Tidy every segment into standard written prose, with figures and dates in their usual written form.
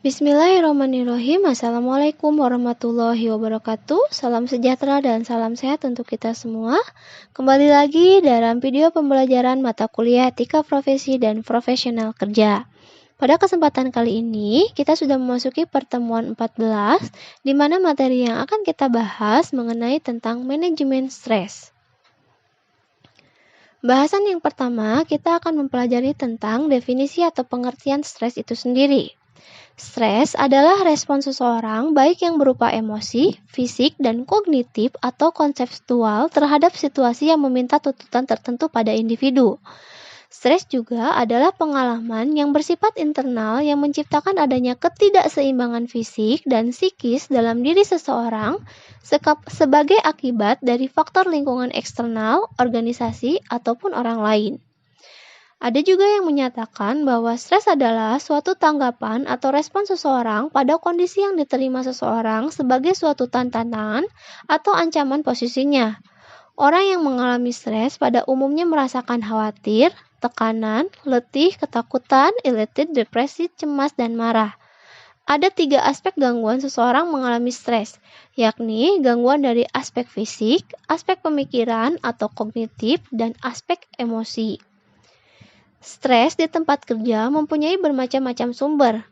Bismillahirrahmanirrahim. Assalamualaikum warahmatullahi wabarakatuh. Salam sejahtera dan salam sehat untuk kita semua. Kembali lagi dalam video pembelajaran mata kuliah Etika Profesi dan Profesional Kerja. Pada kesempatan kali ini, kita sudah memasuki pertemuan 14, di mana materi yang akan kita bahas mengenai tentang manajemen stres. Bahasan yang pertama, kita akan mempelajari tentang definisi atau pengertian stres itu sendiri. Stres adalah respons seseorang baik yang berupa emosi, fisik, dan kognitif atau konseptual terhadap situasi yang meminta tuntutan tertentu pada individu. Stres juga adalah pengalaman yang bersifat internal yang menciptakan adanya ketidakseimbangan fisik dan psikis dalam diri seseorang sebagai akibat dari faktor lingkungan eksternal, organisasi, ataupun orang lain. Ada juga yang menyatakan bahwa stres adalah suatu tanggapan atau respons seseorang pada kondisi yang diterima seseorang sebagai suatu tantangan atau ancaman posisinya. Orang yang mengalami stres pada umumnya merasakan khawatir, tekanan, letih, ketakutan, irited, depresi, cemas, dan marah. Ada 3 aspek gangguan seseorang mengalami stres, yakni gangguan dari aspek fisik, aspek pemikiran atau kognitif, dan aspek emosi. Stres di tempat kerja mempunyai bermacam-macam sumber.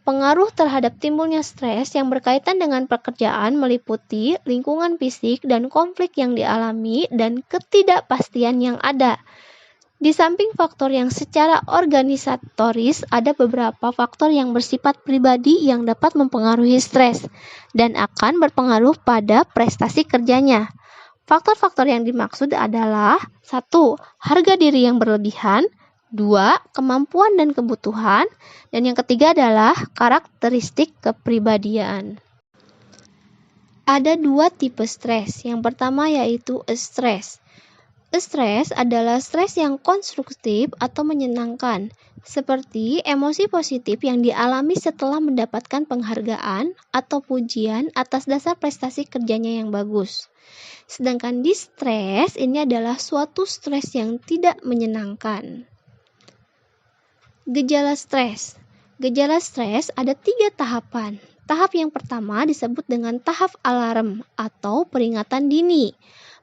Pengaruh terhadap timbulnya stres yang berkaitan dengan pekerjaan meliputi lingkungan fisik dan konflik yang dialami dan ketidakpastian yang ada. Di samping faktor yang secara organisatoris, ada beberapa faktor yang bersifat pribadi yang dapat mempengaruhi stres dan akan berpengaruh pada prestasi kerjanya. Faktor-faktor yang dimaksud adalah 1. Harga diri yang berlebihan, 2. Kemampuan dan kebutuhan, dan yang ketiga adalah karakteristik kepribadian. Ada 2 tipe stres. Yang pertama yaitu eustress. Eustress adalah stres yang konstruktif atau menyenangkan, seperti emosi positif yang dialami setelah mendapatkan penghargaan atau pujian atas dasar prestasi kerjanya yang bagus. Sedangkan distres ini adalah suatu stres yang tidak menyenangkan. Gejala stres. Gejala stres ada 3 tahapan. Tahap yang pertama disebut dengan tahap alarm atau peringatan dini.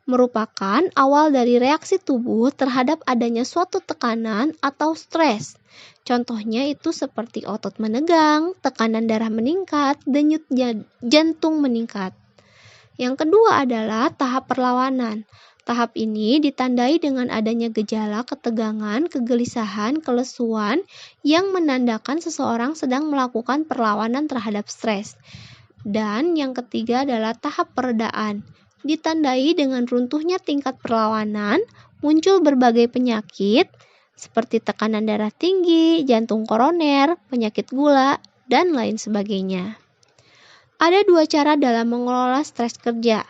Merupakan awal dari reaksi tubuh terhadap adanya suatu tekanan atau stres. Contohnya itu seperti otot menegang, tekanan darah meningkat, denyut jantung meningkat. Yang kedua adalah tahap perlawanan. Tahap ini ditandai dengan adanya gejala ketegangan, kegelisahan, kelesuan yang menandakan seseorang sedang melakukan perlawanan terhadap stres. Dan yang ketiga adalah tahap peredaan. Ditandai dengan runtuhnya tingkat perlawanan, muncul berbagai penyakit seperti tekanan darah tinggi, jantung koroner, penyakit gula, dan lain sebagainya. Ada 2 cara dalam mengelola stres kerja.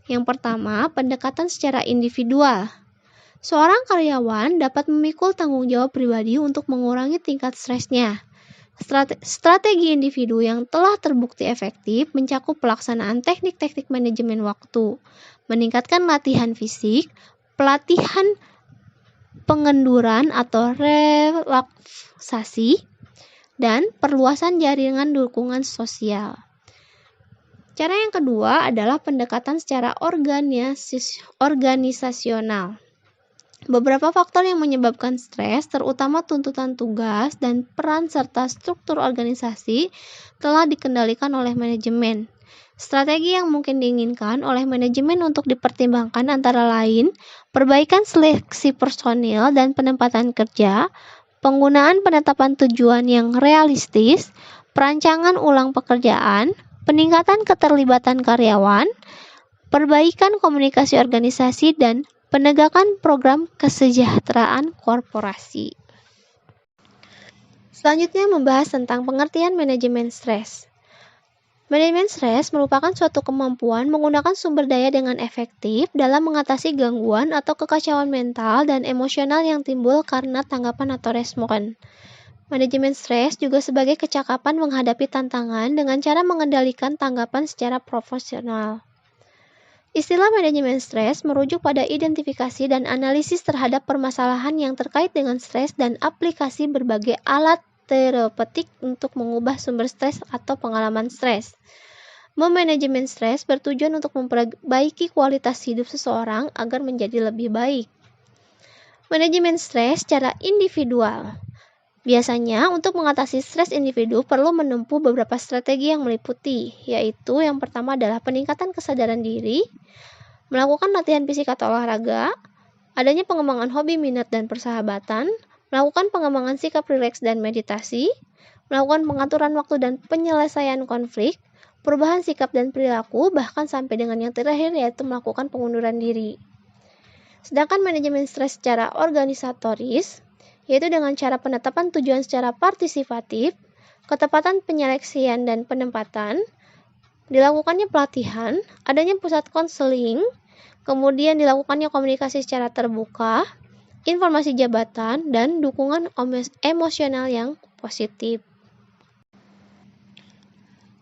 Yang pertama, pendekatan secara individual. Seorang karyawan dapat memikul tanggung jawab pribadi untuk mengurangi tingkat stresnya. Strategi individu yang telah terbukti efektif mencakup pelaksanaan teknik-teknik manajemen waktu, meningkatkan latihan fisik, pelatihan pengenduran atau relaksasi, dan perluasan jaringan dukungan sosial. Cara yang kedua adalah pendekatan secara organisasional. Beberapa faktor yang menyebabkan stres, terutama tuntutan tugas dan peran serta struktur organisasi, telah dikendalikan oleh manajemen. Strategi yang mungkin diinginkan oleh manajemen untuk dipertimbangkan antara lain perbaikan seleksi personil dan penempatan kerja, penggunaan penetapan tujuan yang realistis, perancangan ulang pekerjaan, peningkatan keterlibatan karyawan, perbaikan komunikasi organisasi, dan penegakan program kesejahteraan korporasi. Selanjutnya membahas tentang pengertian manajemen stres. Manajemen stres merupakan suatu kemampuan menggunakan sumber daya dengan efektif dalam mengatasi gangguan atau kekacauan mental dan emosional yang timbul karena tanggapan atau respon. Manajemen stres juga sebagai kecakapan menghadapi tantangan dengan cara mengendalikan tanggapan secara profesional. Istilah manajemen stres merujuk pada identifikasi dan analisis terhadap permasalahan yang terkait dengan stres dan aplikasi berbagai alat terapeutik untuk mengubah sumber stres atau pengalaman stres. Memanajemen stres bertujuan untuk memperbaiki kualitas hidup seseorang agar menjadi lebih baik. Manajemen stres secara individual. Biasanya untuk mengatasi stres individu perlu menempuh beberapa strategi yang meliputi, yaitu yang pertama adalah peningkatan kesadaran diri, melakukan latihan fisik atau olahraga, adanya pengembangan hobi, minat, dan persahabatan, melakukan pengembangan sikap rileks dan meditasi, melakukan pengaturan waktu dan penyelesaian konflik, perubahan sikap dan perilaku, bahkan sampai dengan yang terakhir yaitu melakukan pengunduran diri. Sedangkan manajemen stres secara organisatoris, yaitu dengan cara penetapan tujuan secara partisipatif, ketepatan penyeleksian dan penempatan, dilakukannya pelatihan, adanya pusat konseling, kemudian dilakukannya komunikasi secara terbuka, informasi jabatan, dan dukungan emosional yang positif.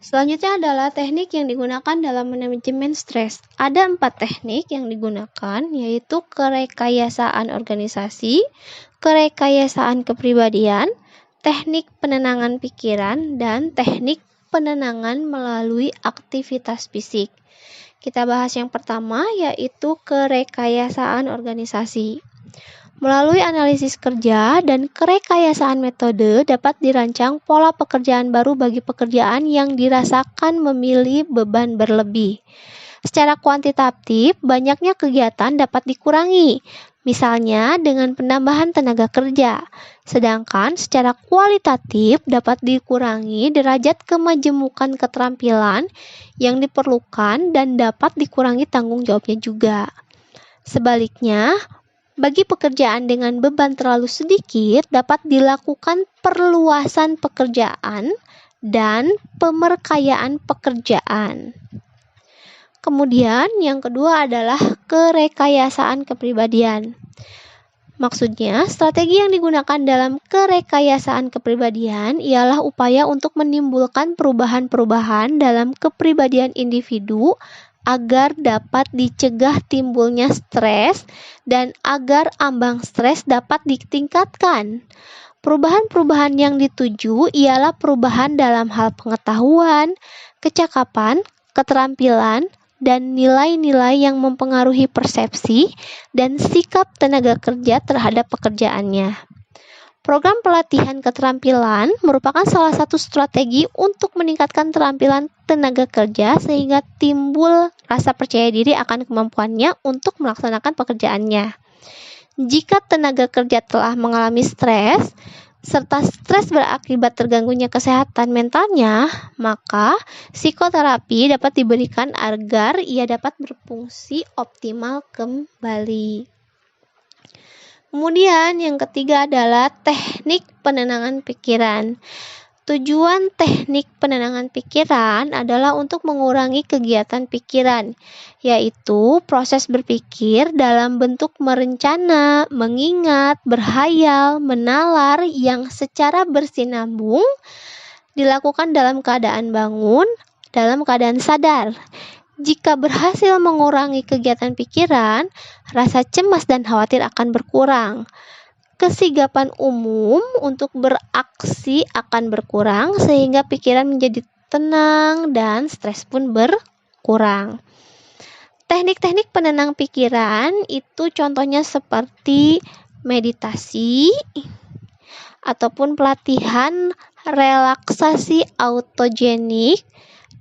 Selanjutnya adalah teknik yang digunakan dalam manajemen stres. Ada 4 teknik yang digunakan, yaitu kerekayasaan organisasi, kerekayasaan kepribadian, teknik penenangan pikiran, dan teknik penenangan melalui aktivitas fisik. Kita bahas yang pertama, yaitu kerekayasaan organisasi. Melalui analisis kerja dan kerekayasaan metode dapat dirancang pola pekerjaan baru bagi pekerjaan yang dirasakan memilih beban berlebih. Secara kuantitatif, banyaknya kegiatan dapat dikurangi, misalnya dengan penambahan tenaga kerja. Sedangkan secara kualitatif dapat dikurangi derajat kemajemukan keterampilan yang diperlukan dan dapat dikurangi tanggung jawabnya juga. Sebaliknya, bagi pekerjaan dengan beban terlalu sedikit, dapat dilakukan perluasan pekerjaan dan pemerkayaan pekerjaan. Kemudian, yang kedua adalah kerekayasaan kepribadian. Maksudnya, strategi yang digunakan dalam kerekayasaan kepribadian ialah upaya untuk menimbulkan perubahan-perubahan dalam kepribadian individu agar dapat dicegah timbulnya stres dan agar ambang stres dapat ditingkatkan. Perubahan-perubahan yang dituju ialah perubahan dalam hal pengetahuan, kecakapan, keterampilan, dan nilai-nilai yang mempengaruhi persepsi dan sikap tenaga kerja terhadap pekerjaannya. Program pelatihan keterampilan merupakan salah satu strategi untuk meningkatkan keterampilan tenaga kerja sehingga timbul rasa percaya diri akan kemampuannya untuk melaksanakan pekerjaannya. Jika tenaga kerja telah mengalami stres, serta stres berakibat terganggunya kesehatan mentalnya, maka psikoterapi dapat diberikan agar ia dapat berfungsi optimal kembali. Kemudian yang ketiga adalah teknik penenangan pikiran. Tujuan teknik penenangan pikiran adalah untuk mengurangi kegiatan pikiran, yaitu proses berpikir dalam bentuk merencana, mengingat, berhayal, menalar yang secara bersinambung dilakukan dalam keadaan bangun, dalam keadaan sadar. Jika berhasil mengurangi kegiatan pikiran, rasa cemas dan khawatir akan berkurang. Kesigapan umum untuk beraksi akan berkurang sehingga pikiran menjadi tenang dan stres pun berkurang. Teknik-teknik penenang pikiran itu contohnya seperti meditasi ataupun pelatihan relaksasi autogenik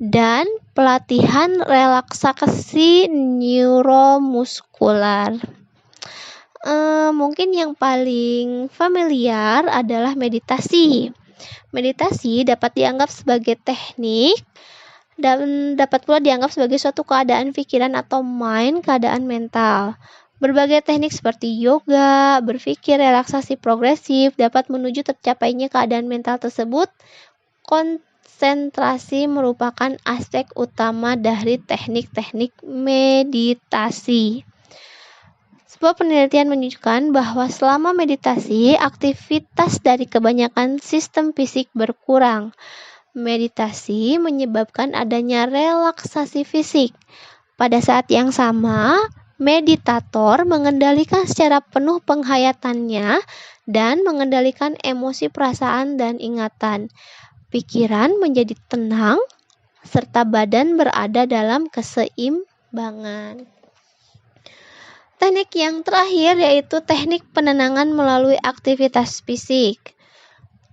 dan pelatihan relaksasi neuromuskular. Mungkin yang paling familiar adalah meditasi. Meditasi dapat dianggap sebagai teknik dan dapat pula dianggap sebagai suatu keadaan pikiran atau keadaan mental. Berbagai teknik seperti yoga, berpikir relaksasi progresif dapat menuju tercapainya keadaan mental tersebut. Konsentrasi merupakan aspek utama dari teknik-teknik meditasi. Sebuah penelitian menunjukkan bahwa selama meditasi, aktivitas dari kebanyakan sistem fisik berkurang. Meditasi menyebabkan adanya relaksasi fisik. Pada saat yang sama, Meditator mengendalikan secara penuh penghayatannya dan mengendalikan emosi, perasaan, dan ingatan. Pikiran menjadi tenang, serta badan berada dalam keseimbangan. Teknik yang terakhir yaitu teknik penenangan melalui aktivitas fisik.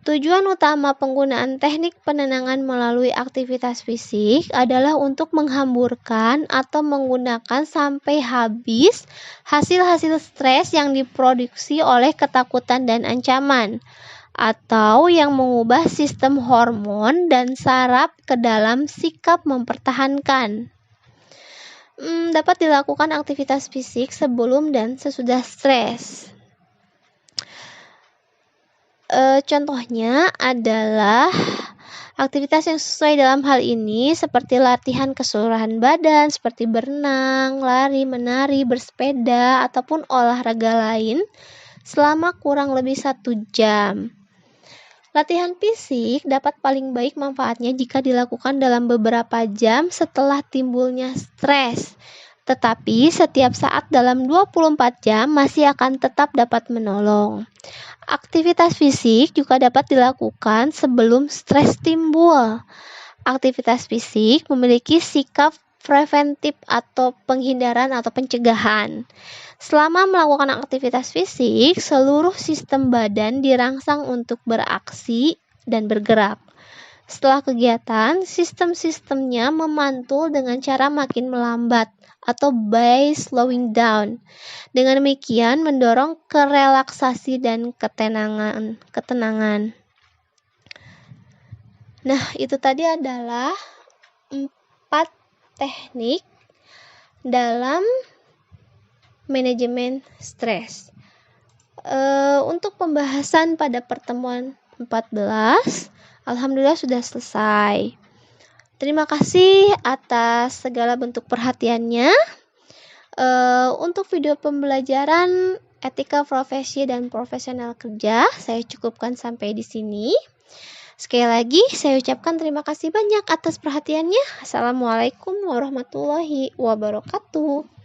Tujuan utama penggunaan teknik penenangan melalui aktivitas fisik adalah untuk menghamburkan atau menggunakan sampai habis hasil-hasil stres yang diproduksi oleh ketakutan dan ancaman, atau yang mengubah sistem hormon dan saraf ke dalam sikap mempertahankan. Dapat dilakukan aktivitas fisik sebelum dan sesudah stres. Contohnya adalah aktivitas yang sesuai dalam hal ini seperti latihan keseluruhan badan seperti berenang, lari, menari, bersepeda, ataupun olahraga lain selama kurang lebih 1 jam. Latihan fisik dapat paling baik manfaatnya jika dilakukan dalam beberapa jam setelah timbulnya stres. Tetapi setiap saat dalam 24 jam masih akan tetap dapat menolong. Aktivitas fisik juga dapat dilakukan sebelum stres timbul. Aktivitas fisik memiliki sikap preventif atau penghindaran atau pencegahan. Selama melakukan aktivitas fisik, seluruh sistem badan dirangsang untuk beraksi dan bergerak. Setelah kegiatan, sistem-sistemnya memantul dengan cara makin melambat atau by slowing down. Dengan demikian mendorong ke relaksasi dan ketenangan. Nah, itu tadi adalah 4 teknik dalam manajemen stres. Untuk pembahasan pada pertemuan 14, alhamdulillah sudah selesai. Terima kasih atas segala bentuk perhatiannya. Untuk video pembelajaran etika profesi dan profesional kerja, saya cukupkan sampai di sini. Sekali lagi, saya ucapkan terima kasih banyak atas perhatiannya. Assalamualaikum warahmatullahi wabarakatuh.